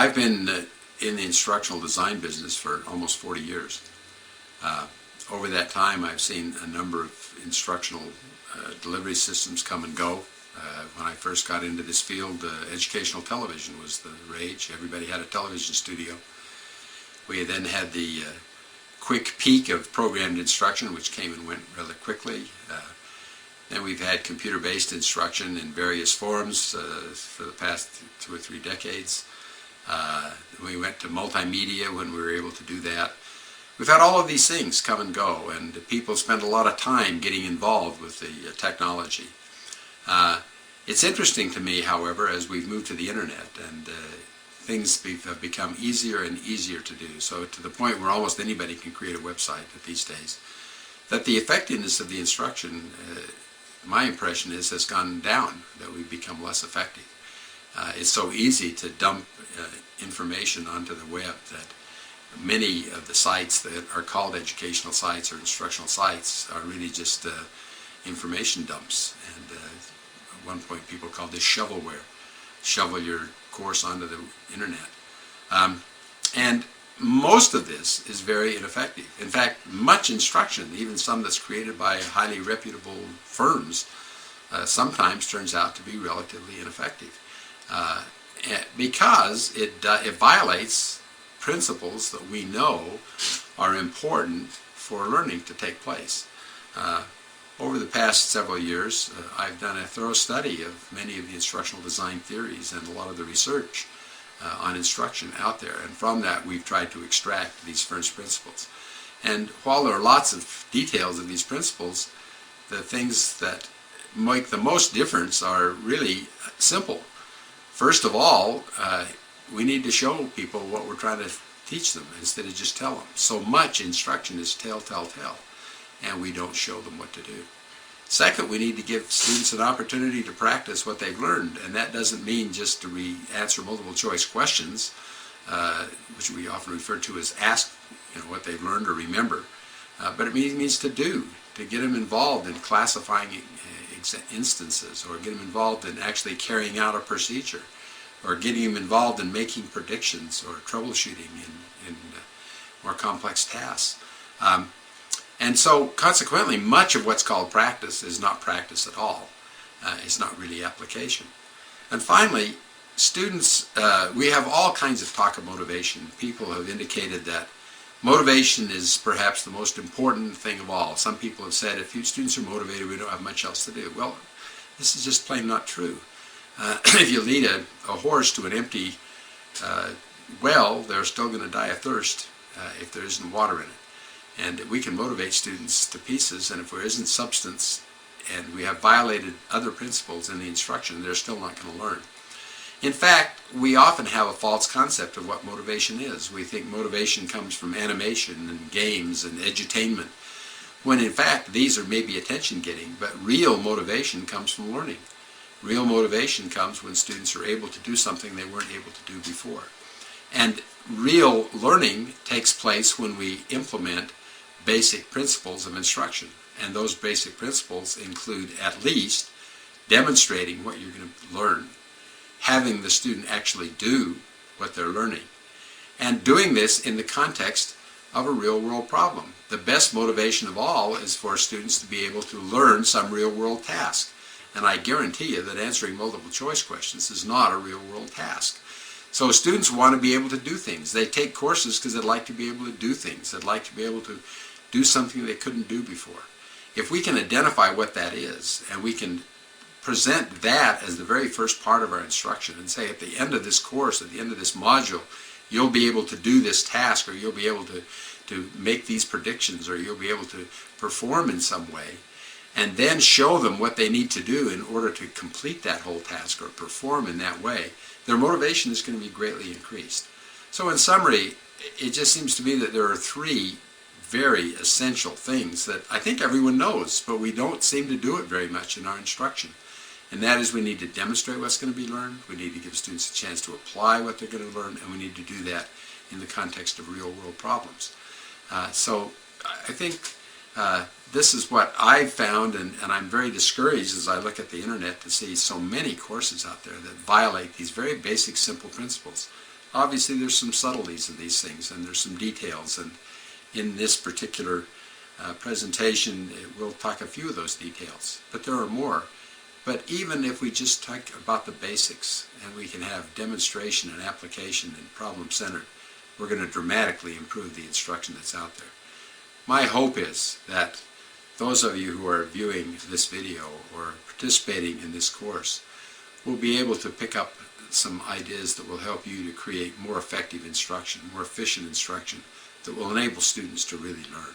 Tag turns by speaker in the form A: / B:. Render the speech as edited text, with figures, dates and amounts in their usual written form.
A: I've been in the instructional design business for almost 40 years. Over that time, I've seen a number of instructional delivery systems come and go. When I first got into this field, educational television was the rage. Everybody had a television studio. We then had the quick peak of programmed instruction, which came and went rather quickly. Then we've had computer-based instruction in various forms for the past 2 or 3 decades. We went to multimedia when we were able to do that. We've had all of these things come and go, and people spend a lot of time getting involved with the technology. It's interesting to me, however, as we've moved to the internet, and things have become easier and easier to do, so to the point where almost anybody can create a website these days, that the effectiveness of the instruction, my impression is, has gone down, that we've become less effective. It's so easy to dump information onto the web that many of the sites that are called educational sites or instructional sites are really just information dumps. And at one point people called this shovelware. Shovel your course onto the internet. And most of this is very ineffective. In fact, much instruction, even some that's created by highly reputable firms, sometimes turns out to be relatively ineffective. Because it violates principles that we know are important for learning to take place. Over the past several years, I've done a thorough study of many of the instructional design theories and a lot of the research on instruction out there, and from that we've tried to extract these first principles. And while there are lots of details of these principles, the things that make the most difference are really simple. First of all, we need to show people what we're trying to teach them instead of just tell them. So much instruction is tell, and we don't show them what to do. Second, we need to give students an opportunity to practice what they've learned, and that doesn't mean just to answer multiple choice questions, which we often refer to as ask what they've learned or remember, but it means to get them involved in classifying instances, or get them involved in actually carrying out a procedure, or getting them involved in making predictions or troubleshooting in more complex tasks. And so consequently, much of what's called practice is not practice at all. It's not really application. And finally, students, we have all kinds of talk of motivation. People have indicated that motivation is perhaps the most important thing of all. Some people have said if students are motivated, we don't have much else to do. Well, this is just plain not true. If you lead a horse to an empty well, they're still going to die of thirst if there isn't water in it. And we can motivate students to pieces, and if there isn't substance and we have violated other principles in the instruction, they're still not going to learn. In fact, we often have a false concept of what motivation is. We think motivation comes from animation and games and edutainment, when in fact these are maybe attention-getting, but real motivation comes from learning. Real motivation comes when students are able to do something they weren't able to do before. And real learning takes place when we implement basic principles of instruction. And those basic principles include at least demonstrating what you're going to learn, having the student actually do what they're learning, and doing this in the context of a real-world problem. The best motivation of all is for students to be able to learn some real-world task. And I guarantee you that answering multiple choice questions is not a real-world task. So students want to be able to do things. They take courses because they'd like to be able to do things. They'd like to be able to do something they couldn't do before. If we can identify what that is, and we can present that as the very first part of our instruction and say at the end of this course, at the end of this module, you'll be able to do this task, or you'll be able to make these predictions, or you'll be able to perform in some way, and then show them what they need to do in order to complete that whole task or perform in that way, their motivation is going to be greatly increased. So in summary, it just seems to me that there are 3 very essential things that I think everyone knows, but we don't seem to do it very much in our instruction. And that is, we need to demonstrate what's going to be learned, we need to give students a chance to apply what they're going to learn, and we need to do that in the context of real-world problems. So I think this is what I've found, and I'm very discouraged as I look at the internet to see so many courses out there that violate these very basic, simple principles. Obviously there's some subtleties in these things, and there's some details, and in this particular presentation we'll talk a few of those details, but there are more. But even if we just talk about the basics and we can have demonstration and application and problem-centered, we're going to dramatically improve the instruction that's out there. My hope is that those of you who are viewing this video or participating in this course will be able to pick up some ideas that will help you to create more effective instruction, more efficient instruction that will enable students to really learn.